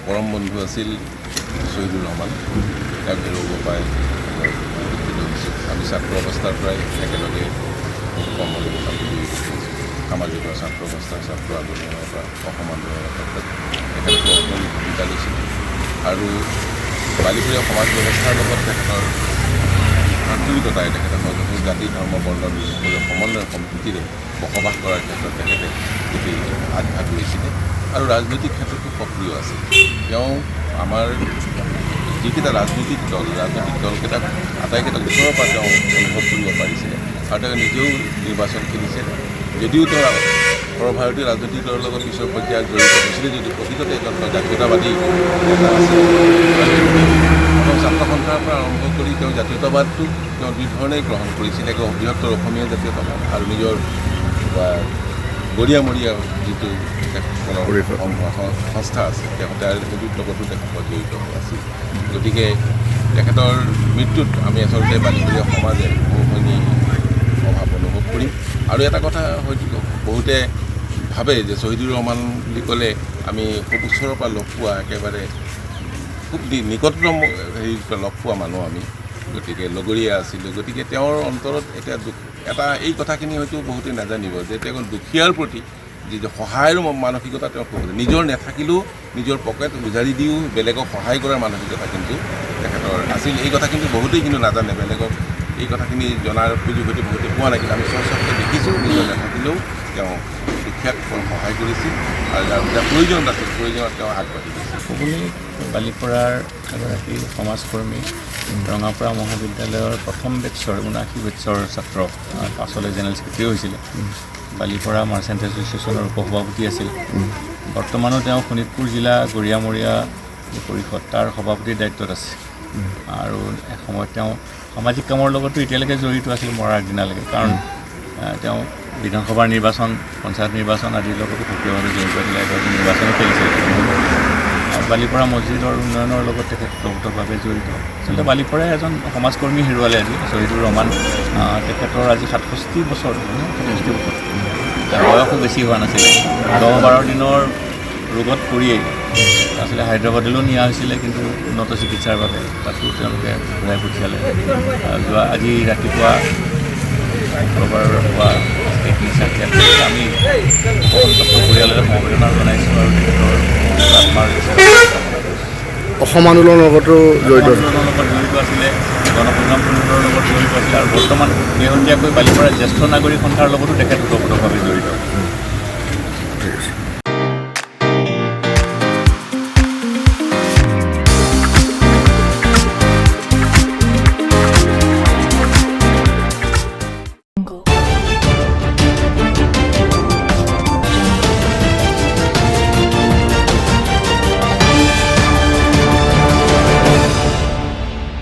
পৰম বন্ধু আছিল শহীদুৰ ৰহমান। তেওঁক হেৰুৱাব পাই আমি ছাত্ৰ অৱস্থাৰ পৰাই একেলগে কৰ্মজীৱন সামাজিক ছাত্ৰ অৱস্থাৰ ছাত্ৰ আন্দোলনৰ পৰা অসম আন্দোলনৰ ক্ষেত্ৰত তেখেতকো অগ্ৰণী ভূমিকা লৈছিল আৰু বালিপুৰীয়া সমাজ ব্যৱস্থাৰ লগত তেখেতৰ আন্তৰিকতাই তেখেতে সৰ্বজন জাতি ধৰ্ম বৰ্ণ নিৰ্বিশেষে সমন্বয় সম্প্ৰীতিৰে বসবাস কৰাৰ ক্ষেত্ৰত তেখেতে গোটেই আগভাগ লৈছিলে আৰু ৰাজনৈতিক ক্ষেত্ৰতো সক্ৰিয় আছিল। তেওঁ আমাৰ যিকেইটা ৰাজনৈতিক দলকেইটাক আটাইকেইটা ওচৰৰ পৰা তেওঁ অনুভৱ কৰিব পাৰিছিলে আৰু তেওঁ নিজেও নিৰ্বাচন খেলিছে। যদিও তেওঁ সৰ্বভাৰতীয় ৰাজনৈতিক দলৰ লগত পিছৰ পৰ্যায়ত জড়িত হৈছিলে যদিও প্ৰকৃততে এজন জাতীয়তাবাদী নেতা আছিল। তেওঁ ছাত্ৰ সন্থাৰ পৰা আৰম্ভ কৰি তেওঁ জাতীয়তাবাদটো তেওঁ দুই ধৰণেই গ্ৰহণ কৰিছিলে, এক বৃহত্তৰ অসমীয়া জাতীয়তাবাদ আৰু নিজৰ গৰিয়ামৰীয়া যিটো সংস্থা আছে তেখেতে সেইটোৰ লগতো তেখেত জড়িত হৈ আছিল। গতিকে তেখেতৰ মৃত্যুত আমি আচলতে বালিপুৰীয়া সমাজে বহুখিনি অভাৱ অনুভৱ কৰিম। আৰু এটা কথা হয়তো বহুতে ভাবে যে শহীদুৰ ৰহমান বুলি ক'লে আমি খুব ওচৰৰ পৰা লগ পোৱা একেবাৰে খুব নিকটতম লগ পোৱা মানুহ আমি, গতিকে লগৰীয়া আছিলোঁ। গতিকে তেওঁৰ অন্তৰত এতিয়া এটা এই কথাখিনি হয়তো বহুতে নাজানিব যে তেওঁ দুখীয়াৰ প্ৰতি যিটো সহায়ৰ মানসিকতা তেওঁৰ নিজৰ নাথাকিলেও নিজৰ পকেট উজাৰি দিও বেলেগক সহায় কৰাৰ মানসিকতা কিন্তু তেখেতৰ আছিল। এই কথা কিন্তু বহুতেই কিন্তু নাজানে, বেলেগক এই কথাখিনি জনাৰ সুযোগ হয়তো বহুতে পোৱা নাই। কিন্তু আমি স্বচক্ষে দেখিছোঁ নিজৰ নাথাকিলেও তেওঁ দুখীয়াক সহায় কৰিছিল আৰু যাৰ প্ৰয়োজন আছিল প্ৰয়োজনত তেওঁ আগবাঢ়ি গৈছিল। আপুনি বালিপৰাৰ এগৰাকী সমাজকৰ্মী, ৰঙাপৰা মহাবিদ্যালয়ৰ প্ৰথম বেটছৰ 79 বেটছৰ ছাত্ৰ, পাছলৈ জেনেৰেল ছেক্ৰেটাৰী হৈছিলে। বালিপৰা মাৰ্চেণ্ট এছ'চিয়েশ্যনৰ উপসভাপতি আছিল। বৰ্তমানো তেওঁ শোণিতপুৰ জিলা গৰিয়ামৰীয়া পৰিষদ তাৰ সভাপতিৰ দায়িত্বত আছে আৰু এসময়ত তেওঁ সামাজিক কামৰ লগতো এতিয়ালৈকে জড়িত আছিল মৰাৰ দিনালৈকে, কাৰণ তেওঁ বিধানসভাৰ নিৰ্বাচন, পঞ্চায়ত নিৰ্বাচন আদিৰ লগতো সক্ৰিয়ভাৱে জড়িত আছিলে। এগৰাকী নিৰ্বাচনো খেলিছিল। বালিপৰা মছজিদৰ উন্নয়নৰ লগত তেখেত ওতঃপ্ৰোতভাৱে জড়িত। আচলতে বালিপৰাই এজন সমাজকৰ্মী হেৰুৱালে আজি শহীদুৰ ৰহমান। তেখেতৰ আজি 67 বছৰ, 67 বছৰ, বয়সো বেছি হোৱা নাছিলে। 10-12 দিনৰ ৰোগত পৰিয়েই আচলতে হায়দৰাবাদলৈও নিয়া হৈছিলে, কিন্তু উন্নত চিকিৎসাৰ বাবে তাতো তেওঁলোকে ঘূৰাই পঠিয়ালে। আজি ৰাতিপুৱা শুক্ৰবাৰৰ পুৱা আমি পৰিয়াললৈ সমবেদনা জনাইছোঁ আৰু তেখেতৰ আত্মাৰ অসম আন্দোলনৰ লগতো জড়িত আছিলে, গণপ্ৰজাতন্ত্ৰৰ লগত জড়িত আছিলে আৰু বৰ্তমান শেহতীয়াকৈ বালিপৰাৰ জ্যেষ্ঠ নাগৰিক সন্থাৰ লগতো তেখেত ওতঃপ্ৰোতভাৱে জড়িত।